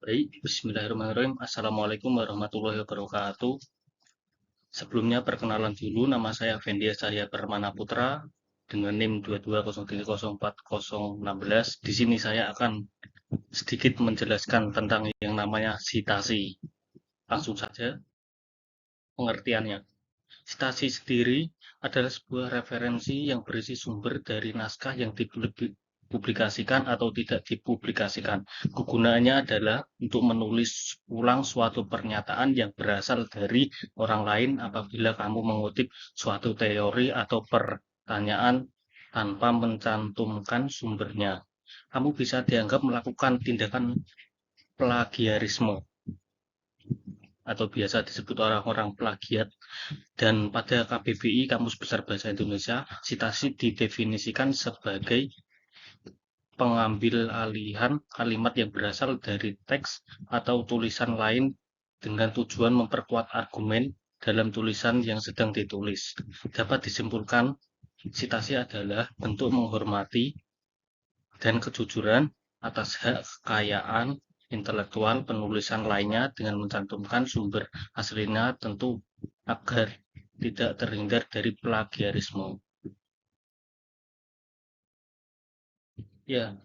Baik, bismillahirrahmanirrahim. Assalamualaikum warahmatullahi wabarakatuh. Sebelumnya perkenalan dulu, nama saya Fendi Cahya Permana Putra dengan NIM 220304016. Di sini saya akan sedikit menjelaskan tentang yang namanya sitasi. Langsung saja pengertiannya. Sitasi sendiri adalah sebuah referensi yang berisi sumber dari naskah yang dipublikasikan atau tidak dipublikasikan. Kegunaannya adalah untuk menulis ulang suatu pernyataan yang berasal dari orang lain apabila kamu mengutip suatu teori atau pertanyaan tanpa mencantumkan sumbernya. Kamu bisa dianggap melakukan tindakan plagiarisme atau biasa disebut orang-orang plagiat. Dan pada KBBI, Kamus Besar Bahasa Indonesia, sitasi didefinisikan sebagai pengambil alihan kalimat yang berasal dari teks atau tulisan lain dengan tujuan memperkuat argumen dalam tulisan yang sedang ditulis. Dapat disimpulkan, sitasi adalah bentuk menghormati dan kejujuran atas hak kekayaan intelektual penulisan lainnya dengan mencantumkan sumber aslinya, tentu agar tidak terhindar dari plagiarisme. Ya,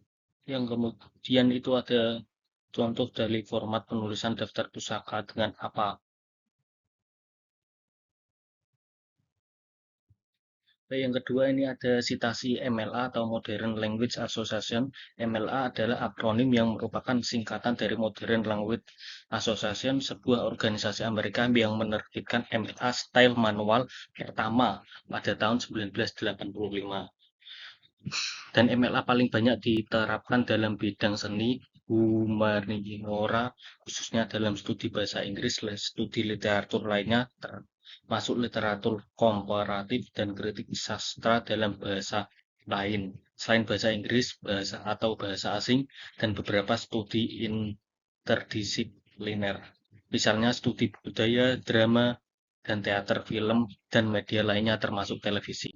yang kemudian itu ada contoh dari format penulisan daftar pusaka dengan apa. Yang kedua ini ada sitasi MLA atau Modern Language Association. MLA adalah akronim yang merupakan singkatan dari Modern Language Association, sebuah organisasi Amerika yang menerbitkan MLA Style Manual pertama pada tahun 1985. Dan MLA paling banyak diterapkan dalam bidang seni, humaniora, khususnya dalam studi bahasa Inggris, studi literatur lainnya, termasuk literatur komparatif dan kritik sastra dalam bahasa lain, selain bahasa Inggris, bahasa atau bahasa asing, dan beberapa studi interdisipliner. Misalnya studi budaya, drama, dan teater, film, dan media lainnya termasuk televisi.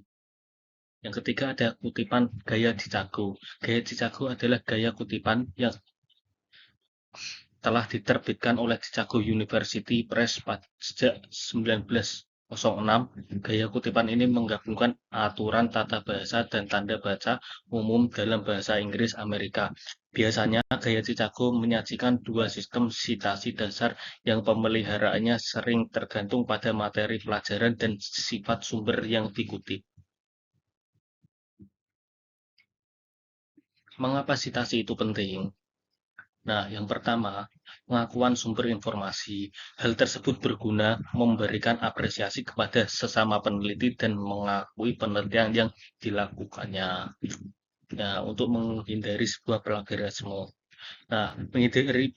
Yang ketiga ada kutipan gaya Chicago. Gaya Chicago adalah gaya kutipan yang telah diterbitkan oleh Chicago University Press sejak 1906. Gaya kutipan ini menggabungkan aturan tata bahasa dan tanda baca umum dalam bahasa Inggris Amerika. Biasanya gaya Chicago menyajikan dua sistem sitasi dasar yang pemeliharaannya sering tergantung pada materi pelajaran dan sifat sumber yang dikutip. Mengapa sitasi itu penting? Nah, yang pertama, pengakuan sumber informasi. Hal tersebut berguna memberikan apresiasi kepada sesama peneliti dan mengakui penelitian yang dilakukannya. Nah, untuk menghindari sebuah plagiarisme. Nah, menghindari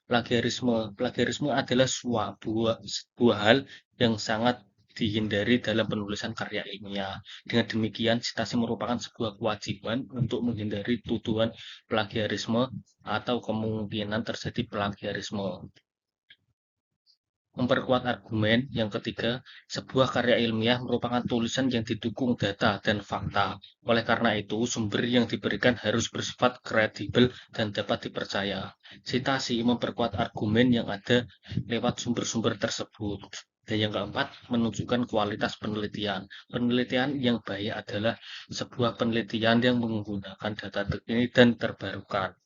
plagiarisme adalah sebuah hal yang sangat dihindari dalam penulisan karya ilmiah. Dengan demikian, citasi merupakan sebuah kewajiban untuk menghindari tuduhan plagiarisme atau kemungkinan terjadi plagiarisme. Memperkuat argumen. Yang ketiga, sebuah karya ilmiah merupakan tulisan yang didukung data dan fakta. Oleh karena itu, sumber yang diberikan harus bersifat kredibel dan dapat dipercaya. Sitasi memperkuat argumen yang ada lewat sumber-sumber tersebut. Dan yang keempat, menunjukkan kualitas penelitian. Penelitian yang baik adalah sebuah penelitian yang menggunakan data terkini dan terbarukan.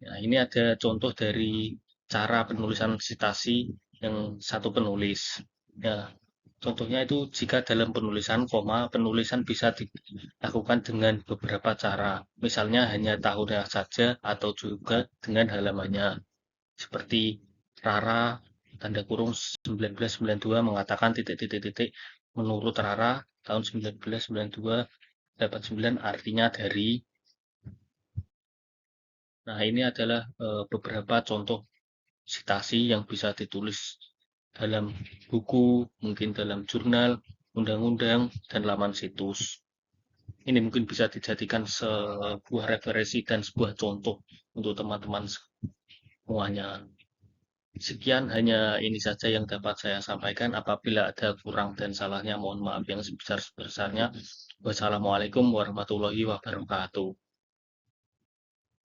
Nah, ini ada contoh dari cara penulisan sitasi yang satu penulis. Ya, contohnya itu jika dalam penulisan koma, penulisan bisa dilakukan dengan beberapa cara. Misalnya hanya tahunnya saja atau juga dengan halamannya. Seperti Rara tanda kurung 1992 mengatakan titik-titik-titik menurut Rara tahun 1992 dapat 9 artinya dari. Nah, ini adalah beberapa contoh sitasi yang bisa ditulis dalam buku, mungkin dalam jurnal, undang-undang, dan laman situs. Ini mungkin bisa dijadikan sebuah referensi dan sebuah contoh untuk teman-teman semuanya. Sekian hanya ini saja yang dapat saya sampaikan. Apabila ada kurang dan salahnya, mohon maaf yang sebesar-besarnya. Wassalamualaikum warahmatullahi wabarakatuh.